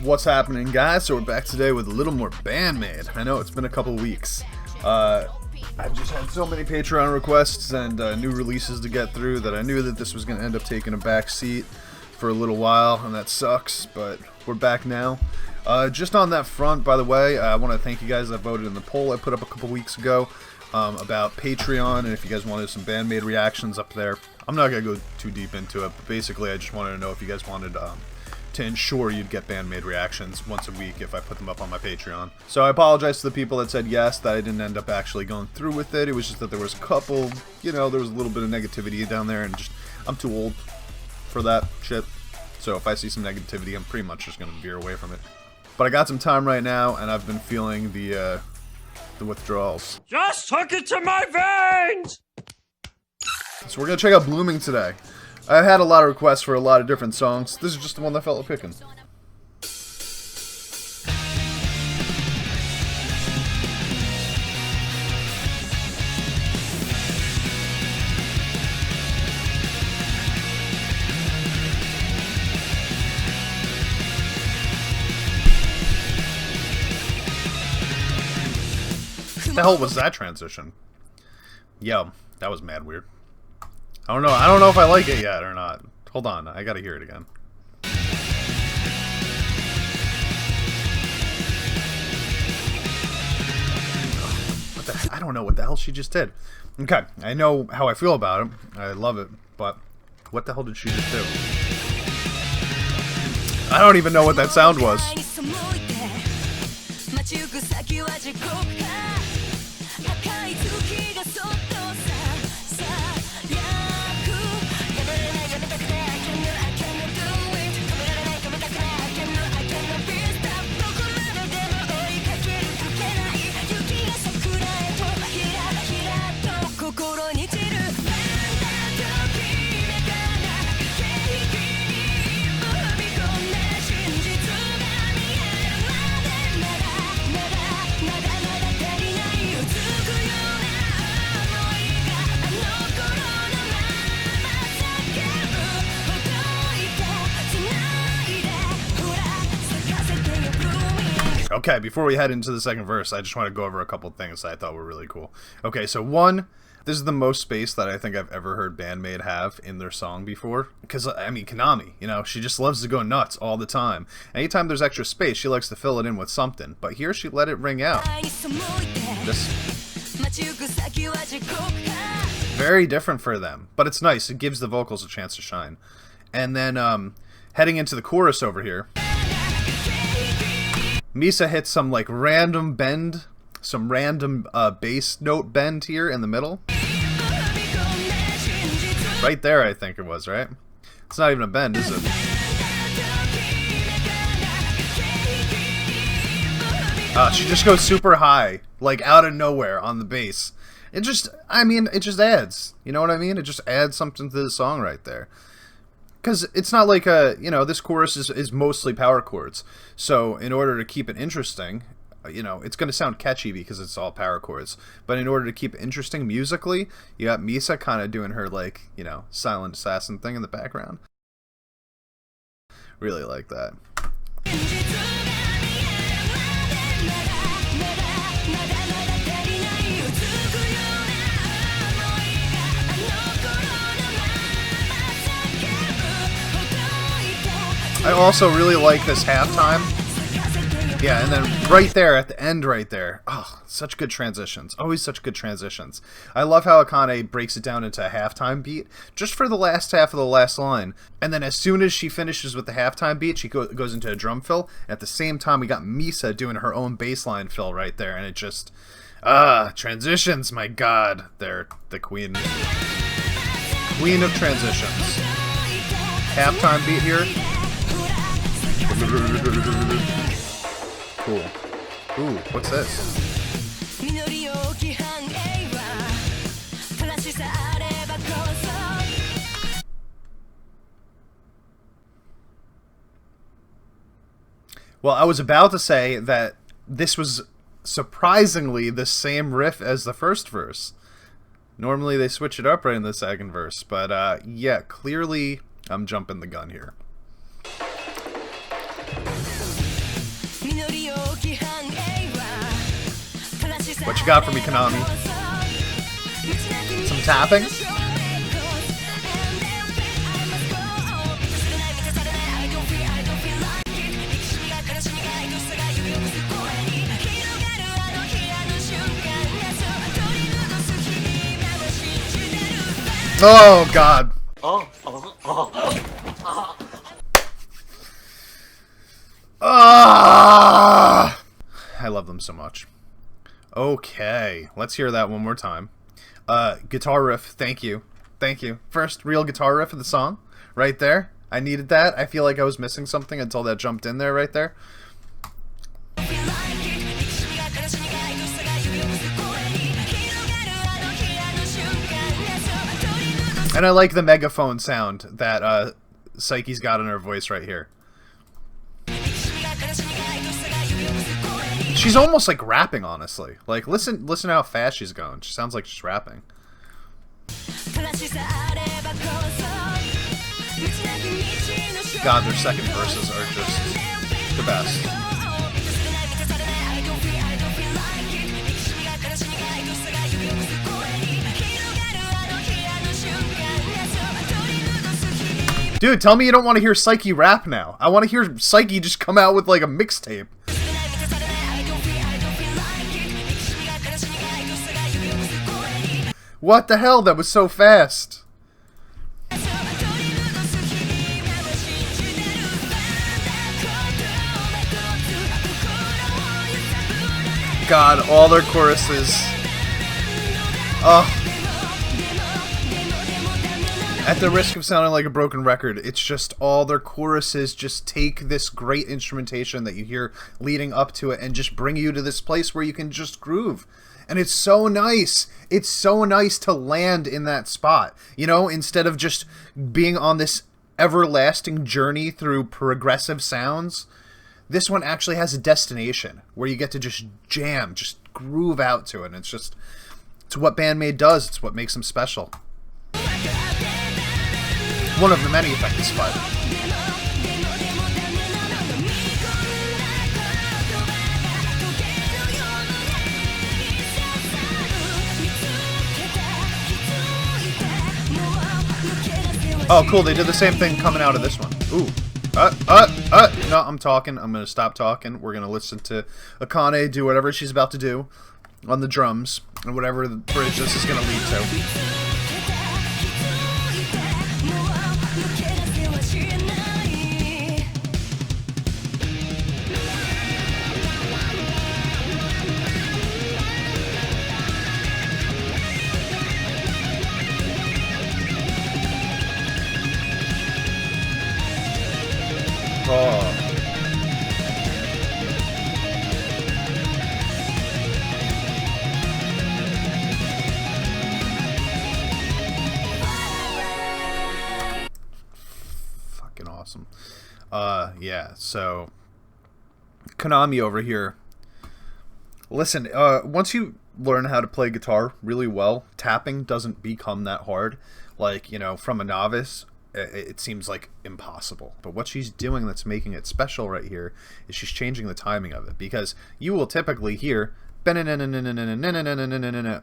What's happening, guys? So we're back today with a little more BAND-MAID. I know it's been a couple weeks. I've just had so many Patreon requests and new releases to get through that I knew that this was going to end up taking a back seat for a little while, and that sucks, but we're back now. Just on that front, by the way, I want to thank you guys that voted in the poll I put up a couple weeks ago about Patreon, and if you guys wanted some BAND-MAID reactions up there. I'm not going to go too deep into it, but basically I just wanted to know if you guys wanted to ensure you'd get BAND-MAID reactions once a week if I put them up on my Patreon. So I apologize to the people that said yes, that I didn't end up actually going through with it. It was just that there was a couple, there was a little bit of negativity down there, and just, I'm too old for that shit. So if I see some negativity, I'm pretty much just going to veer away from it. But I got some time right now, and I've been feeling the withdrawals. Just hook it to my veins! So we're going to check out Blooming today. I had a lot of requests for a lot of different songs. This is just the one that I felt like picking. What the hell was that transition? Yo, that was mad weird. I don't know if I like it yet or not. Hold on, I gotta hear it again. I don't know what the hell she just did. Okay, I know how I feel about it. I love it, but what the hell did she just do? I don't even know what that sound was. Okay, before we head into the second verse, I just want to go over a couple things that I thought were really cool. Okay, so one, this is the most space that I think I've ever heard BAND-MAID have in their song before. Because, I mean, Konami, she just loves to go nuts all the time. Anytime there's extra space, she likes to fill it in with something. But here, she let it ring out. Very different for them, but it's nice. It gives the vocals a chance to shine. And then, heading into the chorus over here, Misa hits some random bend, some random bass note bend here in the middle. Right there, I think it was, right? It's not even a bend, is it? She just goes super high, out of nowhere on the bass. It just adds. You know what I mean? It just adds something to the song right there. Because it's not like this chorus is mostly power chords. So in order to keep it interesting, it's going to sound catchy because it's all power chords. But in order to keep it interesting musically, you got Misa kind of doing her silent assassin thing in the background. Really like that. I also really like this halftime. Yeah, and then right there at the end right there. Oh, such good transitions. Always such good transitions. I love how Akane breaks it down into a halftime beat just for the last half of the last line. And then as soon as she finishes with the halftime beat, she goes into a drum fill. At the same time, we got Misa doing her own bass line fill right there. And it just... transitions, my god. They're the queen. Queen of transitions. Halftime beat here. Cool. Ooh, what's this? Well, I was about to say that this was surprisingly the same riff as the first verse. Normally they switch it up right in the second verse, but yeah, clearly I'm jumping the gun here. What you got for me, Konami? Some tapping? Oh, God. Ah! I love them so much. Okay, let's hear that one more time. Guitar riff, thank you. Thank you. First real guitar riff of the song, right there. I needed that. I feel like I was missing something until that jumped in there right there. And I like the megaphone sound that Psyche's got in her voice right here. She's almost like rapping, honestly. Like, listen how fast she's going. She sounds like she's rapping. God, their second verses are just the best. Dude, tell me you don't want to hear Psyche rap now. I want to hear Psyche just come out with like a mixtape. What the hell? That was so fast. God, all their choruses. Oh. At the risk of sounding like a broken record, it's just all their choruses just take this great instrumentation that you hear leading up to it and just bring you to this place where you can just groove. And it's so nice. It's so nice to land in that spot. You know, instead of just being on this everlasting journey through progressive sounds, this one actually has a destination where you get to just jam, just groove out to it. And it's what BAND-MAID does. It's what makes them special. One of the many effective spots. Oh, cool. They did the same thing coming out of this one. Ooh. No, I'm talking. I'm going to stop talking. We're going to listen to Akane do whatever she's about to do on the drums and whatever the bridge this is going to lead to. Oh. Fucking awesome. Yeah, so Konami over here. Listen, once you learn how to play guitar really well, tapping doesn't become that hard. Like, you know, from a novice, it seems like impossible. But what she's doing that's making it special right here is she's changing the timing of it, because you will typically hear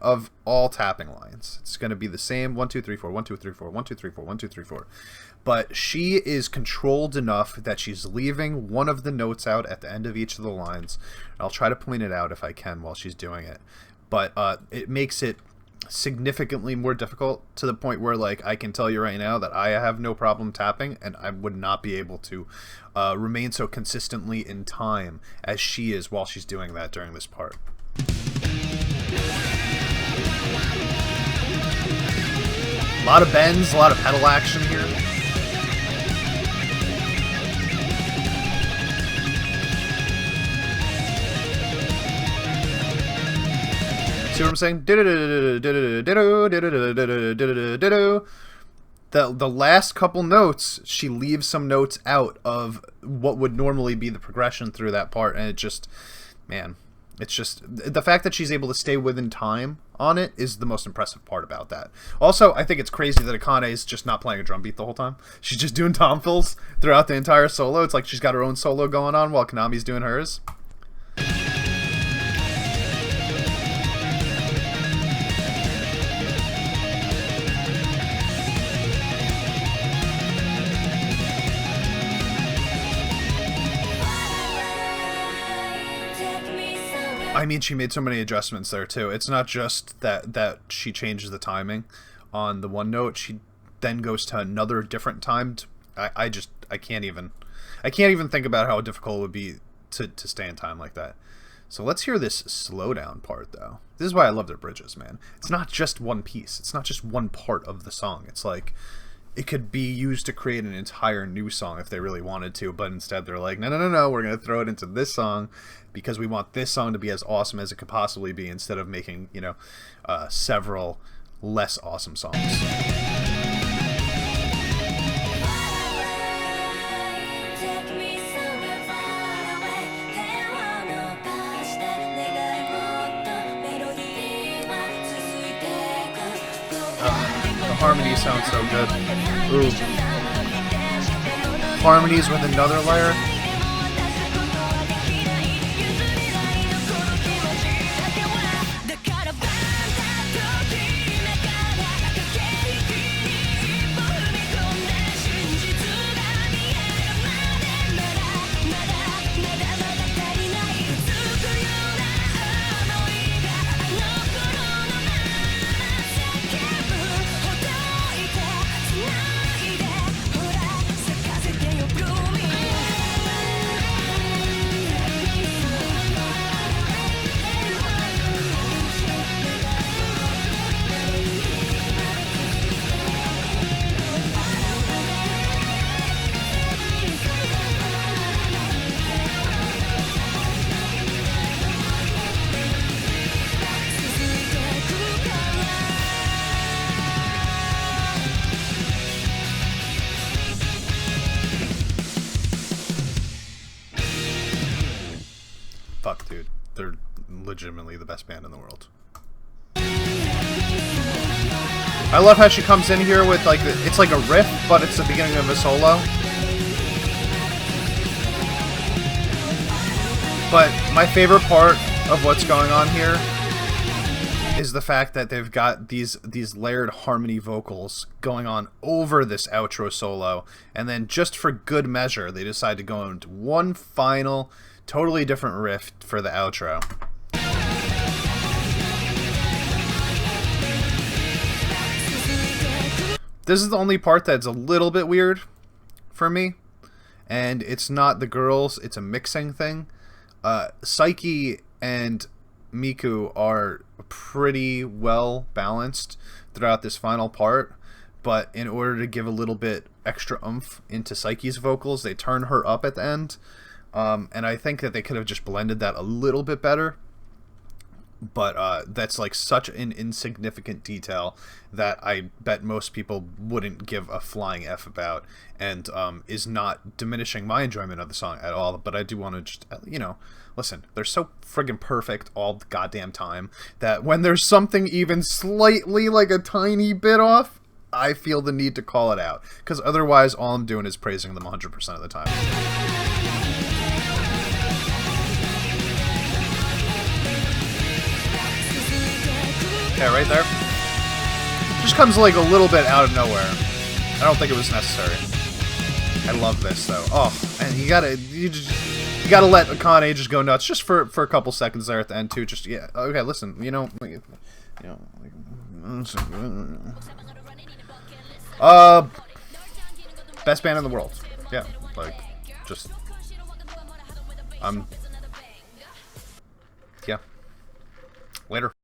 of all tapping lines. It's going to be the same 1 2 3 4 1 2 3 4 1 2 3 4 1 2 3 4. But she is controlled enough that she's leaving one of the notes out at the end of each of the lines. I'll try to point it out if I can while she's doing it. But it makes it significantly more difficult, to the point where, like, I can tell you right now that I have no problem tapping, and I would not be able to remain so consistently in time as she is while she's doing that during this part. A lot of bends, a lot of pedal action here. See what I'm saying? The last couple notes, she leaves some notes out of what would normally be the progression through that part, and it just, man, it's just, the fact that she's able to stay within time on it is the most impressive part about that. Also, I think it's crazy that Akane is just not playing a drum beat the whole time. She's just doing tom fills throughout the entire solo. It's like she's got her own solo going on while Konami's doing hers. I mean, she made so many adjustments there too. It's not just that she changes the timing on the one note. She then goes to another different timed. I can't even think about how difficult it would be to stay in time like that. So let's hear this slowdown part though. This is why I love their bridges, man. It's not just one piece. It's not just one part of the song. It's like it could be used to create an entire new song if they really wanted to, but instead they're like, no, we're going to throw it into this song because we want this song to be as awesome as it could possibly be, instead of making, you know, several less awesome songs. The harmonies sound so good. Ooh. Harmonies with another layer. Fuck, dude. They're legitimately the best band in the world. I love how she comes in here with, like, it's like a riff, but it's the beginning of a solo. But my favorite part of what's going on here is the fact that they've got these layered harmony vocals going on over this outro solo, and then just for good measure, they decide to go into one final, totally different riff for the outro. This is the only part that's a little bit weird for me, and it's not the girls, it's a mixing thing. Psyche and Miku are pretty well balanced throughout this final part, but in order to give a little bit extra oomph into Psyche's vocals, they turn her up at the end. And I think that they could have just blended that a little bit better, but that's like such an insignificant detail that I bet most people wouldn't give a flying F about, and is not diminishing my enjoyment of the song at all. But I do want to just, you know, listen, they're so friggin' perfect all the goddamn time that when there's something even slightly like a tiny bit off, I feel the need to call it out, because otherwise all I'm doing is praising them 100% of the time. Okay, right there. Just comes like a little bit out of nowhere. I don't think it was necessary. I love this though. Oh, and you gotta let Akane just go nuts just for a couple seconds there at the end too. Just yeah. Okay, listen. Best band in the world. Yeah, like just yeah. Later.